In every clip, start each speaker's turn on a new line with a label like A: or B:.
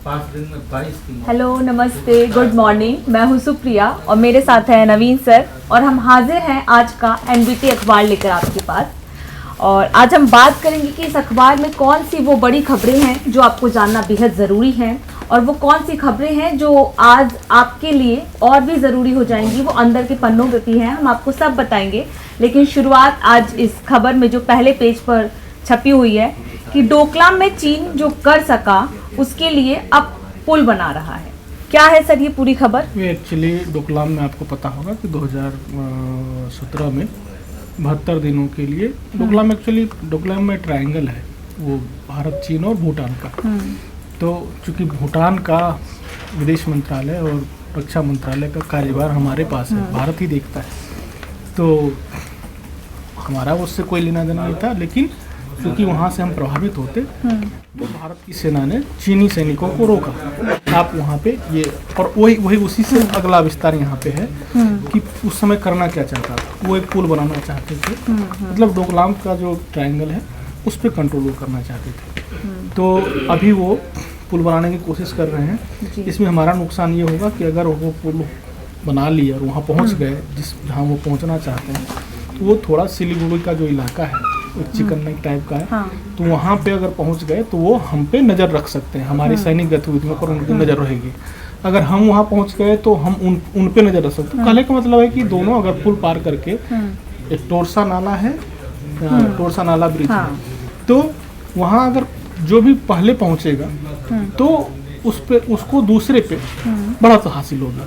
A: 5 दिन में 22 की मौत।
B: हेलो, नमस्ते, गुड मॉर्निंग। मैं हूँ सुप्रिया और मेरे साथ है नवीन सर और हम हाजिर हैं आज का एनबीटी अखबार लेकर आपके पास। और आज हम बात करेंगे कि इस अखबार में कौन सी वो बड़ी खबरें हैं जो आपको जानना बेहद ज़रूरी हैं और वो कौन सी खबरें हैं जो आज आपके लिए और भी ज़रूरी हो जाएंगी। वो अंदर के पन्नों पे भी हैं, हम आपको सब बताएंगे। लेकिन शुरुआत आज इस खबर में जो पहले पेज पर छपी हुई है कि डोकलाम में चीन जो कर सका उसके लिए अब पुल बना रहा है। क्या है सर ये पूरी खबर?
C: ये एक्चुअली डोकलाम में आपको पता होगा कि 2017 में 72 दिनों के लिए डोकलाम में ट्रायंगल है, वो भारत, चीन और भूटान का। तो चूंकि भूटान का विदेश मंत्रालय और रक्षा मंत्रालय का कार्यभार हमारे पास है, भारत ही देखता है, तो हमारा उससे कोई लेना देना नहीं था। लेकिन क्योंकि वहाँ से हम प्रभावित होते तो भारत की सेना ने चीनी सैनिकों को रोका। आप वहाँ पे ये और वही उसी से अगला विस्तार यहाँ पे है कि उस समय करना क्या चाहता था, वो एक पुल बनाना चाहते थे। मतलब डोकलाम का जो ट्रायंगल है उस पर कंट्रोल करना चाहते थे। तो अभी वो पुल बनाने की कोशिश कर रहे हैं। इसमें हमारा नुकसान ये होगा कि अगर वो पुल बना लिया और वहाँ पहुँच गए जहाँ वो पहुँचना चाहते हैं, तो वो थोड़ा सिलीगुड़ी का जो इलाका है एक चिकन नेक टाइप का है। तो वहाँ पे अगर पहुँच गए तो वो हम पे नज़र रख सकते हैं, हमारी सैनिक गतिविधियों पर उनकी नज़र रहेगी। अगर हम वहाँ पहुँच गए तो हम उन पे नज़र रख सकते हैं। कहने का मतलब है कि दोनों अगर पुल पार करके, एक टोरसा नाला है, टोरसा नाला ब्रिज है, तो वहाँ अगर जो भी पहले पहुँचेगा तो उसको दूसरे पे बढ़त हासिल होगी।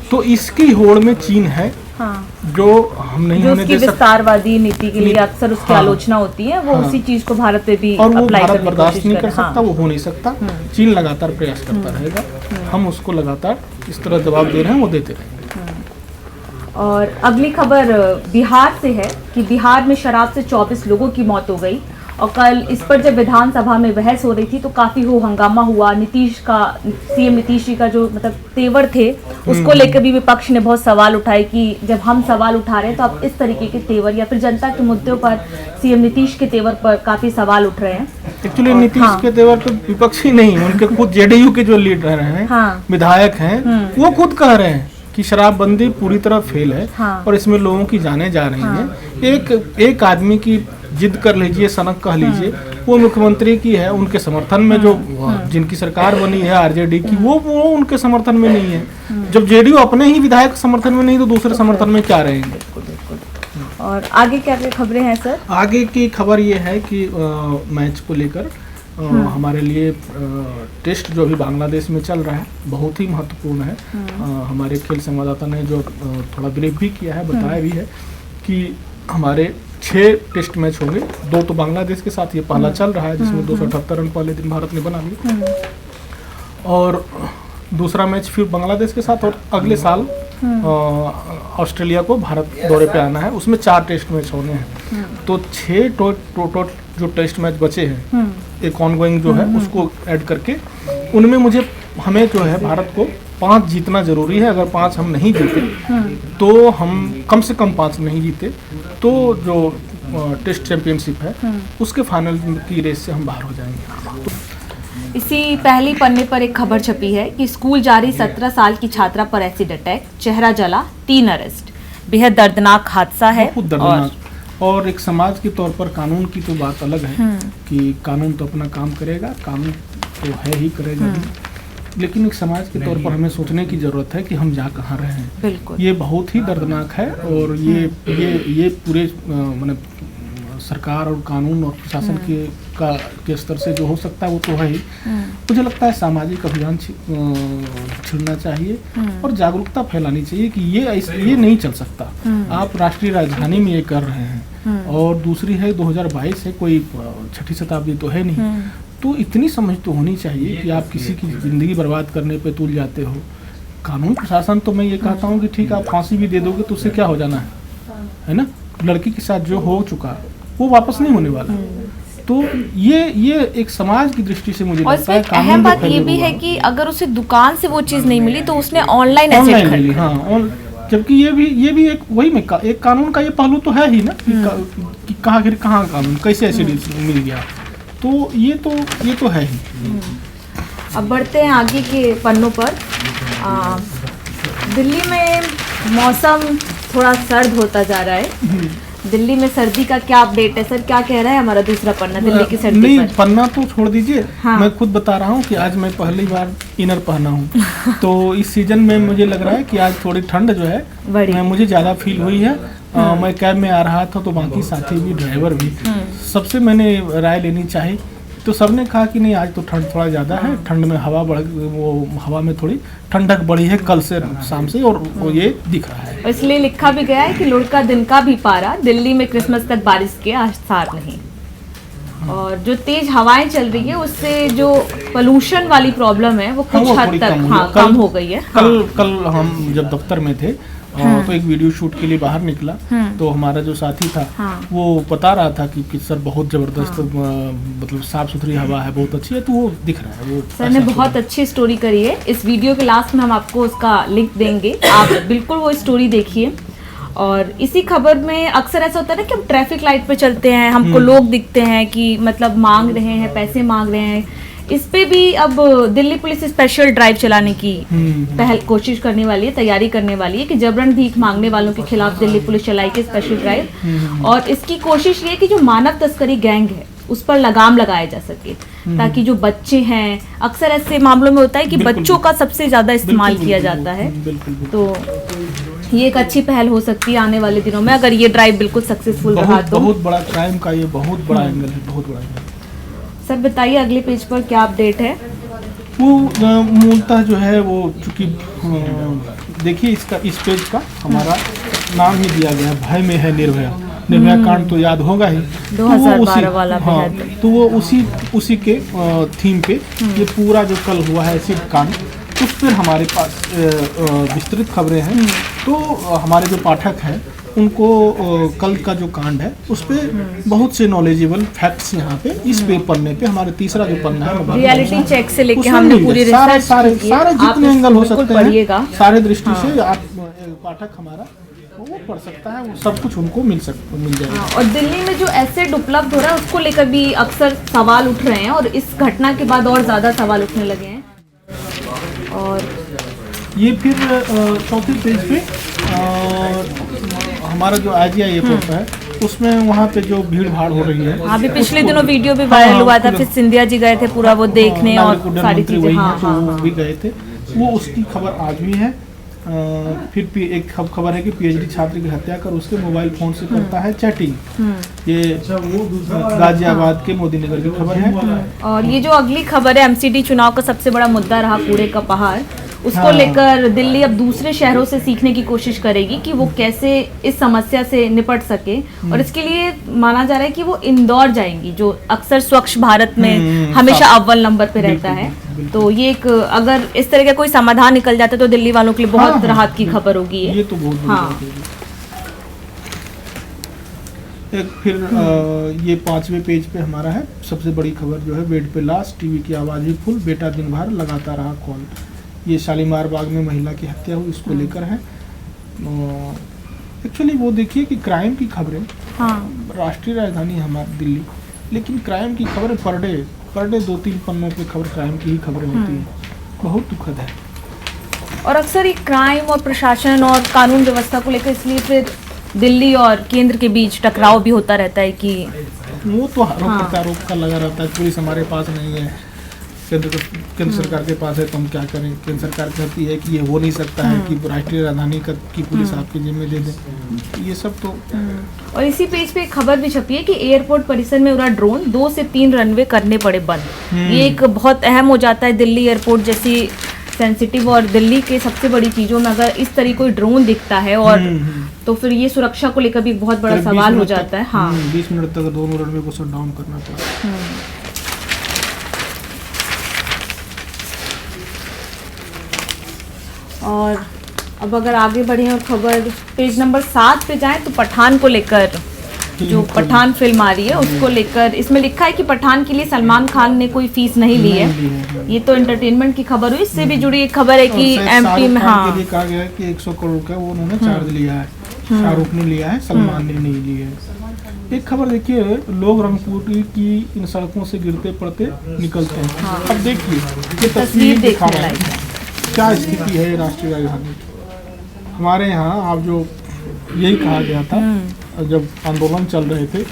C: तो इसकी होड़ में चीन है, जो हम नहीं
B: जो
C: होने
B: उसकी
C: दे सकते।
B: विस्तारवादी नीति के लिए अक्सर उसकी आलोचना होती है, वो उसी चीज को भारत पे भी
C: और वो
B: अप्लाई
C: भारत
B: करने की
C: बर्दाश्त
B: कोशिश
C: नहीं
B: कर
C: कर
B: रहा है।
C: सकता, वो हो नहीं सकता। चीन लगातार प्रयास करता रहेगा, हम उसको लगातार इस तरह जवाब दे रहे हैं, वो देते रहेंगे।
B: और अगली खबर बिहार से है कि बिहार में शराब से 24 लोगों की मौत हो गई। और कल इस पर जब विधानसभा में बहस हो रही थी तो काफी हंगामा हुआ। सीएम नीतीश जी का जो मतलब तेवर थे उसको लेकर भी विपक्ष ने बहुत सवाल उठाए कि जब हम सवाल उठा रहे हैं तो आप इस तरीके के तेवर, या फिर जनता के मुद्दों पर सीएम नीतीश के तेवर पर काफी सवाल उठ रहे हैं।
C: एक्चुअली नीतीश के तेवर तो विपक्ष ही नहीं, उनके खुद जेडीयू के जो लीडर हैं, विधायक हैं, वो खुद कह रहे हैं कि शराबबंदी पूरी तरह फेल है और इसमें लोगों की जानें जा रही हैं। एक आदमी की जिद कर लीजिए, सनक कह लीजिए, वो मुख्यमंत्री की है, उनके समर्थन में जो जिनकी सरकार बनी है आरजेडी की, वो उनके समर्थन में नहीं है। जब जेडीयू अपने ही विधायक समर्थन में नहीं तो दूसरे समर्थन में क्या रहेंगे।
B: और आगे क्या क्या खबरें हैं सर? आगे
C: की खबर ये है कि मैच को लेकर हमारे लिए टेस्ट जो अभी बांग्लादेश में चल रहा है बहुत ही महत्वपूर्ण है। हमारे खेल संवाददाता ने जो थोड़ा ब्रीफ भी किया है, बताया भी है कि हमारे 6 टेस्ट मैच होंगे। 2 तो बांग्लादेश के साथ, ये पहला चल रहा है जिसमें 278 रन पहले दिन भारत ने बना लिए, और दूसरा मैच फिर बांग्लादेश के साथ, और अगले साल ऑस्ट्रेलिया को भारत दौरे पे आना है, उसमें 4 टेस्ट मैच होने हैं। तो 6 टोटल जो टेस्ट मैच बचे हैं, एक ऑनगोइंग जो है उसको ऐड करके, उनमें हमें जो है भारत को 5 जीतना जरूरी है। अगर 5 हम नहीं जीते तो हम कम से कम 5 नहीं जीते तो जो टेस्ट चैंपियनशिप है उसके फाइनल की रेस से हम बाहर हो जाएंगे।
B: इसी पहली पन्ने पर एक खबर छपी है कि स्कूल जा रही 17 साल की छात्रा पर एसिड अटैक, चेहरा जला, 3 अरेस्ट। बेहद दर्दनाक हादसा है।
C: बहुत दर्दनाक। और एक समाज के तौर पर कानून की तो बात अलग है कि कानून तो अपना काम करेगा, कानून तो है ही, करेगा भी, लेकिन एक समाज के तौर पर हमें सोचने की जरूरत है कि हम जा कहाँ रहे हैं।
B: बिल्कुल।
C: ये बहुत ही दर्दनाक है और ये पूरे मतलब सरकार और कानून और प्रशासन के स्तर से जो हो सकता है वो तो है ही। मुझे लगता है सामाजिक अभियान छिड़ना चाहिए और जागरूकता फैलानी चाहिए कि ये नहीं चल सकता। आप राष्ट्रीय राजधानी में ये कर रहे हैं और दूसरी है 2022 है, कोई 6ठी शताब्दी तो है नहीं। तो इतनी समझ तो होनी चाहिए कि आप किसी की ज़िंदगी बर्बाद करने पे तुल जाते हो। कानून प्रशासन तो मैं ये कहता हूँ कि ठीक है, आप फांसी भी दे दोगे तो उससे क्या हो जाना है ना। लड़की के साथ जो हो चुका वो वापस नहीं होने वाला। तो ये एक समाज की दृष्टि से मुझे लगता है कानून
B: अहम बात ये भी है कि अगर उसे दुकान से वो चीज़ नहीं मिली तो उसने ऑनलाइन
C: मिली। हाँ, जबकि ये भी एक वही में एक कानून का ये पहलू तो है ही ना कि कहाँ कानून कैसे एसिड मिल गया। तो ये तो है ही।
B: अब बढ़ते हैं आगे के पन्नों पर। दिल्ली में मौसम थोड़ा सर्द होता जा रहा है। दिल्ली में सर्दी का क्या अपडेट है सर, क्या कह रहा है हमारा दूसरा पन्ना दिल्ली की सर्दी
C: नहीं,
B: पर?
C: पन्ना तो छोड़ दीजिए।
B: हाँ।
C: मैं खुद बता रहा हूँ कि आज मैं पहली बार इनर पहना हूँ तो इस सीजन में मुझे लग रहा है कि आज थोड़ी ठंड जो है मुझे ज़्यादा फील हुई है। मैं कैब में आ रहा था तो बाकी साथी भी, ड्राइवर भी, सबसे मैंने राय लेनी चाहिए तो सबने कहा कि नहीं आज तो ठंड थोड़ा ज़्यादा है, ठंड में हवा में थोड़ी ठंडक बढ़ी है कल से शाम से, और वो ये दिख रहा है।
B: इसलिए लिखा भी गया है कि लुढ़का दिन का भी पारा, दिल्ली में क्रिसमस तक बारिश के आसार नहीं। और जो तेज हवाएं चल रही है उससे जो पोल्यूशन वाली प्रॉब्लम है वो कुछ हद तक कम हो गई है।
C: कल हम जब दफ्तर में थे तो एक वीडियो शूट के लिए बाहर निकला तो हमारा जो साथी था वो बता रहा था कि सर बहुत जबरदस्त मतलब साफ सुथरी हवा है, बहुत अच्छी है, तो वो दिख रहा है। वो
B: सर ने बहुत अच्छी स्टोरी करी है। इस वीडियो के लास्ट में हम आपको उसका लिंक देंगे, आप बिल्कुल वो स्टोरी देखिए। और इसी खबर में अक्सर ऐसा होता है ना कि हम ट्रैफिक लाइट पे चलते हैं, हमको लोग दिखते हैं कि मतलब मांग रहे हैं, पैसे मांग रहे हैं। इस पे भी अब दिल्ली पुलिस स्पेशल ड्राइव चलाने की पहल कोशिश करने वाली है, तैयारी करने वाली है कि जबरन भीख मांगने वालों के खिलाफ दिल्ली पुलिस चलाएगी स्पेशल ड्राइव। और इसकी कोशिश ये है कि जो मानव तस्करी गैंग है उस पर लगाम लगाया जा सके, ताकि जो बच्चे हैं, अक्सर ऐसे मामलों में होता है कि बच्चों का सबसे ज्यादा इस्तेमाल किया जाता है, तो ये एक अच्छी पहल हो सकती है आने वाले दिनों में अगर ये ड्राइव बिल्कुल सक्सेसफुल रहा तो।
C: बहुत बड़ा क्राइम का ये बहुत बड़ा एंगल है, बहुत बड़ा एंगल।
B: सर बताइए अगले पेज पर क्या अपडेट है?
C: वो मूलतः जो है वो चूंकि देखिए इसका इस पेज का हमारा नाम ही दिया गया, भय में है निर्भया। निर्भया कांड तो याद होगा ही,
B: 2012 वाला।
C: हाँ, तो वो उसी के थीम पे ये पूरा जो कल हुआ है एसिड कांड, उस पर हमारे पास विस्तृत खबरें हैं। तो हमारे जो पाठक हैं उनको कल का जो कांड है उस पे बहुत से नॉलेजेबल फैक्ट्स यहाँ पे इस पन्ने पे, हमारे तीसरा जो पन्ना है
B: रियलिटी चेक से लेके हमने पूरी रिसर्च
C: सारे जितने एंगल हो सकते हैं सारे दृष्टि
B: हाँ।
C: से आप पाठक हमारा वो पढ़ सकता है, वो सब कुछ उनको मिल जाएगा।
B: हाँ, और दिल्ली में जो एसिड उपलब्ध हो रहा है उसको लेकर भी अक्सर सवाल उठ रहे हैं और इस घटना के बाद और ज्यादा सवाल उठने लगे हैं। और
C: ये फिर चौथे पेज पे हमारा जो आज ये पड़ता है उसमें वहाँ पे जो भीड़ भाड़ हो रही है,
B: अभी पिछले दिनों वीडियो भी वायरल हुआ था, फिर सिंधिया जी गए थे पूरा वो देखने और सारी चीजें,
C: वो भी गए थे, वो उसकी खबर आज भी है। फिर एक खबर है कि पीएचडी छात्र की हत्या कर उसके मोबाइल फोन से करता है चैटिंग। ये गाजियाबाद के मोदी नगर की खबर है।
B: और ये जो अगली खबर है एमसीडी चुनाव का सबसे बड़ा मुद्दा रहा कूड़े का पहाड़, उसको लेकर दिल्ली अब दूसरे शहरों से सीखने की कोशिश करेगी कि वो कैसे इस समस्या से निपट सके। और इसके लिए माना जा रहा है कि वो इंदौर जाएंगी जो अक्सर स्वच्छ भारत में हमेशा अव्वल नंबर पे रहता है। तो ये एक अगर इस तरह का कोई समाधान निकल जाता है तो दिल्ली वालों के लिए बहुत राहत की खबर होगी
C: ये तो बहुत
B: हाँ।
C: एक फिर ये 5वें पेज पे हमारा है सबसे बड़ी खबर जो है, बेड पे लाश, टीवी की आवाज भी फुल, बेटा दिन भर लगाता रहा कॉल। ये शालीमार बाग में महिला की हत्या हुई, इसको लेकर है। एक्चुअली वो देखिए कि क्राइम की खबरें,
B: हाँ।
C: राष्ट्रीय राजधानी हमारी दिल्ली, लेकिन क्राइम की खबरें पर डे 2-3 पन्नों पे खबर क्राइम की ही खबरें होती हैं, बहुत दुखद है।
B: और अक्सर ये क्राइम और प्रशासन और कानून व्यवस्था को लेकर इसलिए फिर दिल्ली और केंद्र के बीच टकराव भी होता रहता है कि
C: वो तो आरोप प्रत्यारोप का लगा रहता है। पुलिस हमारे पास नहीं है, केंद्र सरकार के पास है, तो हम क्या करें। केंद्र सरकार कहती है कि ये हो नहीं सकता है कि राष्ट्रीय राजधानी की पुलिस आपके जिम्मे दे दें, ये सब तो।
B: और इसी पेज पे एक खबर भी छपी है कि एयरपोर्ट परिसर में उड़ा ड्रोन, 2 से 3 रनवे करने पड़े बंद। ये एक बहुत अहम हो जाता है दिल्ली एयरपोर्ट जैसी सेंसिटिव और दिल्ली के सबसे बड़ी चीजों में अगर इस तरह कोई ड्रोन दिखता है और तो फिर ये सुरक्षा को लेकर भी बहुत बड़ा सवाल हो जाता है। हाँ,
C: 20 मिनट तक दोनों रनवे को शट डाउन करना पड़ा।
B: और अब अगर आगे बढ़े और खबर पेज नंबर 7 पे जाएं तो पठान को लेकर जो पठान फिल्म आ रही है उसको लेकर इसमें लिखा है कि पठान के लिए सलमान खान ने कोई फीस नहीं ली है। ये तो एंटरटेनमेंट की खबर हुई। इससे भी जुड़ी एक खबर है कि एमपी में हाँ
C: कहा गया है कि 100 करोड़ का वो उन्होंने चार्ज लिया है, शाहरुख ने लिया है, सलमान ने नहीं लिया है। एक खबर देखिए, लोग रंगपुर की इन सड़कों से गिरते पड़ते निकलते हैं।
B: हाँ।
C: अब देखिए ये
B: तस्वीर
C: तस्वीर दिखा
B: देखने
C: रहा
B: लायक
C: है क्या स्थिति है राष्ट्रीय राजधानी की। हमारे यहाँ आप जो यही कहा गया था जब आंदोलन चल रहे थे,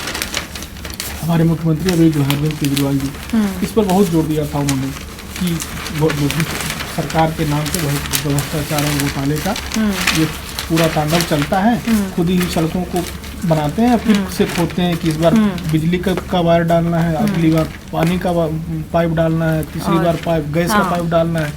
C: हमारे मुख्यमंत्री अभी जो है अरविंद केजरीवाल जी, इस पर बहुत जोर दिया था उन्होंने कि सरकार के नाम पे भ्रष्टाचार और घोटाले का ये पूरा तांडव चलता है। खुद ही सड़कों को बनाते हैं, फिर से खोदते हैं कि इस बार बिजली का वायर डालना है, अगली बार पानी का पाइप डालना है, तीसरी बार पाइप गैस का पाइप डालना है,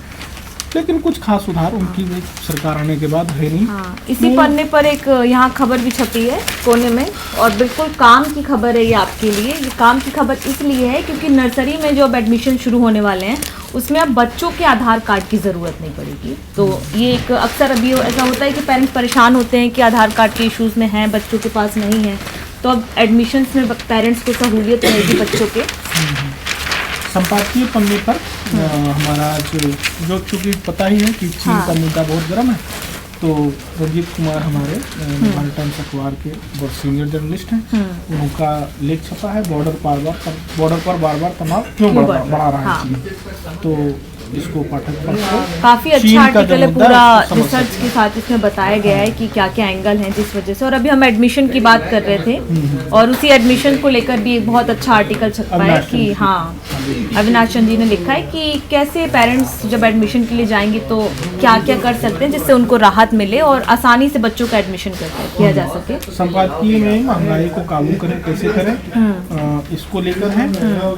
C: लेकिन कुछ खास सुधार उनकी सरकार आने के बाद है नहीं।
B: इसी पन्ने पर एक यहाँ खबर भी छपी है कोने में, और बिल्कुल काम की खबर है ये आपके लिए। ये काम की खबर इसलिए है क्योंकि नर्सरी में जो अब एडमिशन शुरू होने वाले हैं उसमें अब बच्चों के आधार कार्ड की ज़रूरत नहीं पड़ेगी। तो ये एक अक्सर अभी ऐसा होता है कि पेरेंट्स परेशान होते हैं कि आधार कार्ड के इश्यूज़ में हैं, बच्चों के पास नहीं है, तो अब एडमिशन्स में पेरेंट्स को सहूलियत रहेगी बच्चों के।
C: संपादकीय पन्ने पर हमारा जो चूँकि पता ही है कि चीन का मुद्दा बहुत गर्म है, तो रंजीत कुमार हमारे नवभारत टाइम्स अखबार के बहुत सीनियर जर्नलिस्ट हैं, उनका लेख छपा है बॉर्डर पर बार बार तनाव क्यों बढ़ा रहा है चीन। तो इसको पाठक
B: काफी अच्छा आर्टिकल है, पूरा रिसर्च के साथ इसमें बताया गया है कि क्या क्या एंगल हैं जिस वजह से। और अभी हम एडमिशन की बात कर रहे थे और उसी एडमिशन को लेकर भी एक बहुत अच्छा आर्टिकल छपा है कि हाँ, अविनाश चंद जी ने लिखा है कि कैसे पेरेंट्स जब एडमिशन के लिए जाएंगे तो क्या क्या कर सकते हैं जिससे उनको राहत मिले और आसानी से बच्चों का एडमिशन किया जा सके।
C: संपादकीय में महंगाई को काबू करें कैसे करें इसको लेकर है।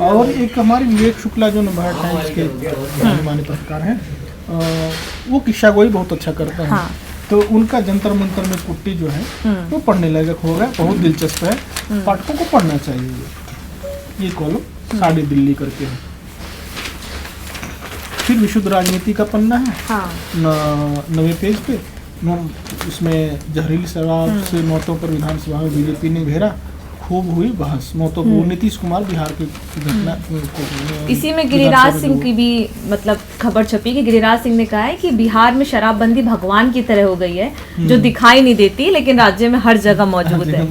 C: और एक हमारे विवेक शुक्ला जो नवभारत टाइम्स के माने पत्रकार हैं, वो किस्सा गोई बहुत अच्छा करते हैं। तो उनका जंतर मंतर में कुट्टी जो है वो पढ़ने लायक हो गया, बहुत दिलचस्प है, पाठकों को पढ़ना चाहिए। ये कॉलम साड़ी दिल्ली करके है। फिर विशुद्ध राजनीति का पन्ना है 9वें पेज पे, इसमें जहरीली शराब से मौतों पर विधानसभा में बीजेपी ने घेरा, खूब हुई बहस, मौतों को नीतीश कुमार बिहार की घटना।
B: इसी में गिरिराज सिंह की भी मतलब खबर छपी कि गिरिराज सिंह ने कहा है कि बिहार में शराबबंदी भगवान की तरह हो गई है, जो दिखाई नहीं देती लेकिन राज्य में हर जगह मौजूद है।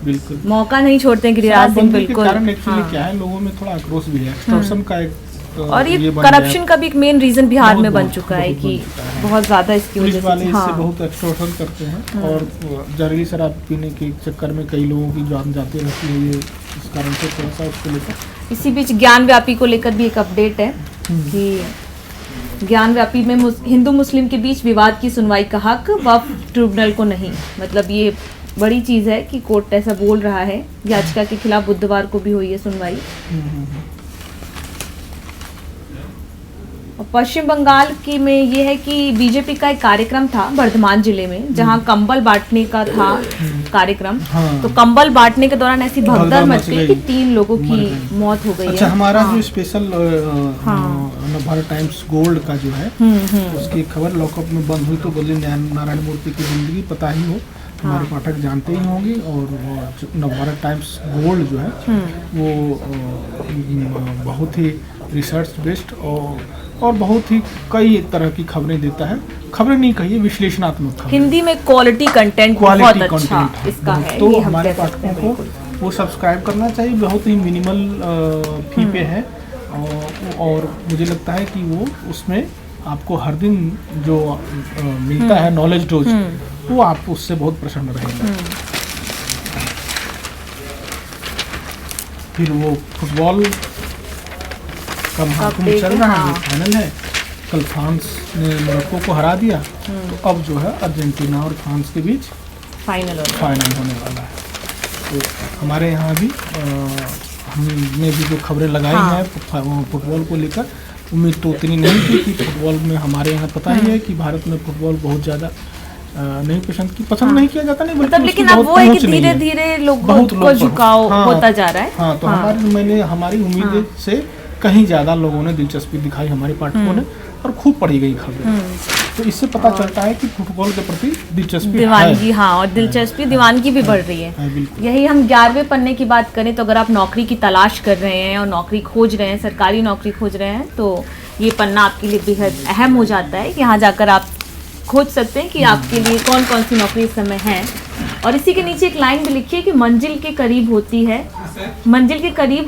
C: बिल्कुल
B: मौका नहीं छोड़ते हैं गिरिराज सिंह। बिल्कुल
C: कारण एक्चुअली क्या है, लोगों में थोड़ा आक्रोश भी है, एक्सटॉर्शन का एक
B: और ये करप्शन का भी एक मेन रीजन बिहार में बन चुका है कि बहुत ज्यादा इसकी वजह से
C: इससे बहुत एक्सटॉर्शन करते हैं और जहरीली शराब पीने के चक्कर में कई लोगों की जान जाती रहती है। ये इस कारण से थोड़ा सा उसको लेकर
B: इसी बीच ज्ञान व्यापी को लेकर भी एक अपडेट है कि ज्ञान व्यापी में हिंदू मुस्लिम के बीच विवाद की सुनवाई का हक वक्फ ट्रिब्यूनल को नहीं। मतलब ये बड़ी चीज़ है कि कोर्ट ऐसा बोल रहा है। याचिका के खिलाफ बुधवार को भी हुई है सुनवाई। पश्चिम बंगाल की में ये है कि बीजेपी का एक कार्यक्रम था बर्धमान जिले में, जहां कंबल बांटने का था कार्यक्रम। तो कंबल बांटने के दौरान ऐसी भगदड़ मच गई कि 3 लोगों की मौत हो गई है।
C: अच्छा, हमारा जो स्पेशल नवभारत टाइम्स गोल्ड का जो है उसकी खबर लॉकअप में बंद हुई तो बद्री नारायण मूर्ति की जिंदगी पता ही हो, हमारे पाठक जानते ही होंगे। और नवभारत टाइम्स गोल्ड जो है वो बहुत ही रिसर्च बेस्ड और बहुत ही कई तरह की खबरें देता है। खबरें नहीं कहिए, विश्लेषणात्मक खबरें, हिंदी में क्वालिटी कंटेंट बहुत अच्छा इसका है। तो हमारे पाठकों को वो सब्सक्राइब करना चाहिए, बहुत ही मिनिमल फी पे है और मुझे लगता है कि वो उसमें आपको हर दिन जो मिलता है नॉलेज डोज, वो आप उससे बहुत प्रसन्न रहेंगे। फिर वो फुटबॉल का महाकुंभ चल रहा है, फाइनल है। कल फ्रांस ने मोरक्को को हरा दिया, तो अब जो है अर्जेंटीना और फ्रांस के बीच फाइनल होने वाला है। तो हमारे यहाँ भी हमने भी जो खबरें लगाई हैं फुटबॉल को लेकर, उम्मीद तो उतनी नहीं थी कि फुटबॉल में हमारे यहाँ पता ही है कि भारत में फुटबॉल बहुत ज़्यादा नहीं पसंद नहीं किया जाता, नहीं मतलब, लेकिन अब वो है कि धीरे धीरे लोगों को झुकाव होता जा रहा है। तो हमारी उम्मीद से कहीं ज़्यादा लोगों ने दिलचस्पी दिखाई, हमारे पाठकों ने, और खूब पढ़ी गई खबरें। तो इससे पता चलता है कि फुटबॉल के प्रति दिलचस्पी
B: दीवानगी और दिलचस्पी दीवानगी भी बढ़ रही है। यही हम 11वें पन्ने की बात करें तो अगर आप नौकरी की तलाश कर रहे हैं और नौकरी खोज रहे हैं, सरकारी नौकरी खोज रहे हैं, तो ये पन्ना आपके लिए बेहद अहम हो जाता है कि यहाँ जाकर आप खोज सकते हैं कि आपके लिए कौन कौन सी नौकरी इस समय है। और इसी के नीचे एक लाइन भी लिखी है कि मंजिल के करीब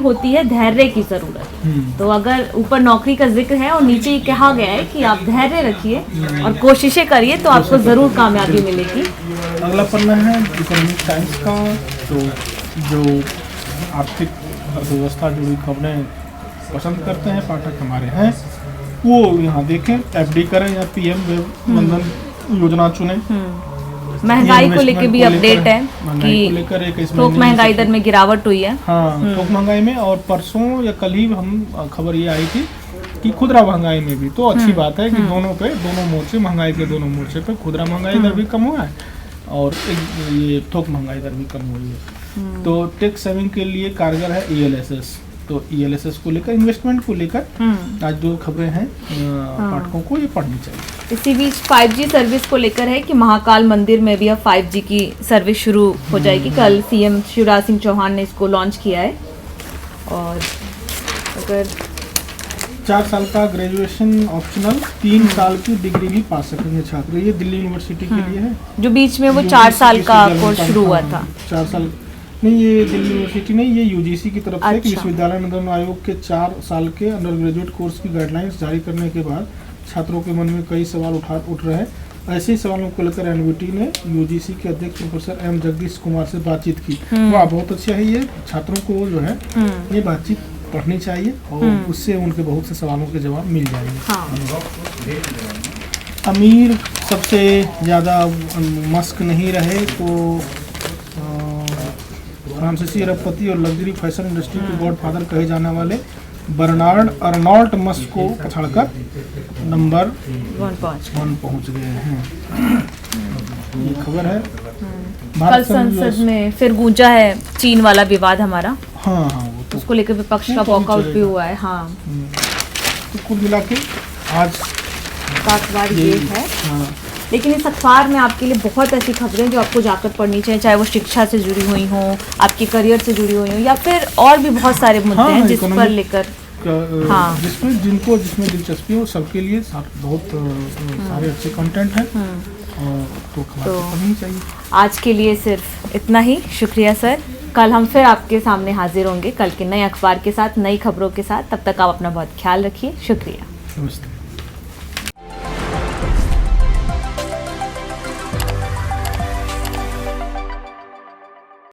B: होती है धैर्य की जरूरत। तो अगर ऊपर नौकरी का जिक्र है और नीचे ये कहा गया है कि आप धैर्य रखिए और कोशिशें करिए तो आपको जरूर कामयाबी मिलेगी।
C: अगला पन्ना है इकोनॉमिक टाइम्स का, तो जो आर्थिक अर्थव्यवस्था जुड़ी खबरें पसंद करते हैं पाठक हमारे हैं, वो यहाँ देखें, एफडी करें या पीएम वंदन योजना चुनें।
B: महंगाई को लेकर भी अपडेट है कि थोक महंगाई दर में गिरावट हुई है।
C: हाँ, थोक महंगाई में, और परसों या कल ही हम खबर ये आई थी कि खुदरा महंगाई में भी, तो अच्छी बात है कि दोनों मोर्चे, महंगाई के दोनों मोर्चे पे खुदरा महंगाई दर भी कम हुआ है और ये थोक महंगाई दर भी कम हुई है। तो टैक्स सेविंग के लिए कारगर है ELSS। तो ELSS को लेकर, इन्वेस्टमेंट को लेकर आज 2 खबरें हैं, पाठकों को ये पढ़नी चाहिए।
B: इसी बीच 5G सर्विस को लेकर है कि महाकाल मंदिर में भी अब 5G की सर्विस शुरू हो जाएगी। कल CM शिवराज सिंह चौहान ने इसको लॉन्च किया है। और अगर
C: 4 साल का ग्रेजुएशन ऑप्शनल, 3 साल की डिग्री भी पा सकेंगे छात्र। ये दिल्ली यूनिवर्सिटी के लिए है,
B: जो बीच में वो 4 साल का कोर्स शुरू हुआ था।
C: 4 साल नहीं, ये दिल्ली यूनिवर्सिटी नहीं, ये UGC की तरफ से विश्वविद्यालय अनुदान आयोग के 4 साल के अंडर ग्रेजुएट कोर्स की गाइडलाइंस जारी करने के बाद छात्रों के मन में कई सवाल उठ रहे हैं। ऐसे ही सवालों को लेकर NVT ने UGC के अध्यक्ष प्रोफेसर M जगदीश कुमार से बातचीत की। वाह, बहुत अच्छा है ये, छात्रों को जो है ये बातचीत पढ़नी चाहिए और उससे उनके बहुत से सवालों के जवाब मिल जाएंगे। अमीर सबसे ज़्यादा मस्क नहीं रहे तो फ्रांसीसी अरबपति और लग्जरी फैशन इंडस्ट्री के गॉडफादर कहे जाने वाले बर्नार्ड अर्नॉल्ट मस्क को पछाड़कर नंबर 1 पहुंच गए हैं। ये खबर है।
B: कल संसद में फिर गूंजा है चीन वाला विवाद हमारा।
C: हाँ, वो तो
B: उसको लेकर विपक्ष का वॉकआउट भी हुआ है। हाँ,
C: तो कुल मिला के आज
B: का अखबार ये है। लेकिन इस अखबार में आपके लिए बहुत ऐसी खबरें जो आपको जाकर पढ़नी चाहिए, चाहे वो शिक्षा से जुड़ी हुई हो, आपके करियर से जुड़ी हुई हो, या फिर और भी बहुत सारे मुद्दे हैं जिस पर लेकर
C: जिसमें दिलचस्पी हो, सबके लिए बहुत सारे अच्छे कंटेंट हैं तो पढ़नी चाहिए।
B: आज के लिए सिर्फ इतना ही। शुक्रिया सर। कल हम फिर आपके सामने हाजिर होंगे, कल के नए अखबार के साथ, नई खबरों के साथ। तब तक आप अपना बहुत ख्याल रखिए। शुक्रिया।
C: नमस्ते।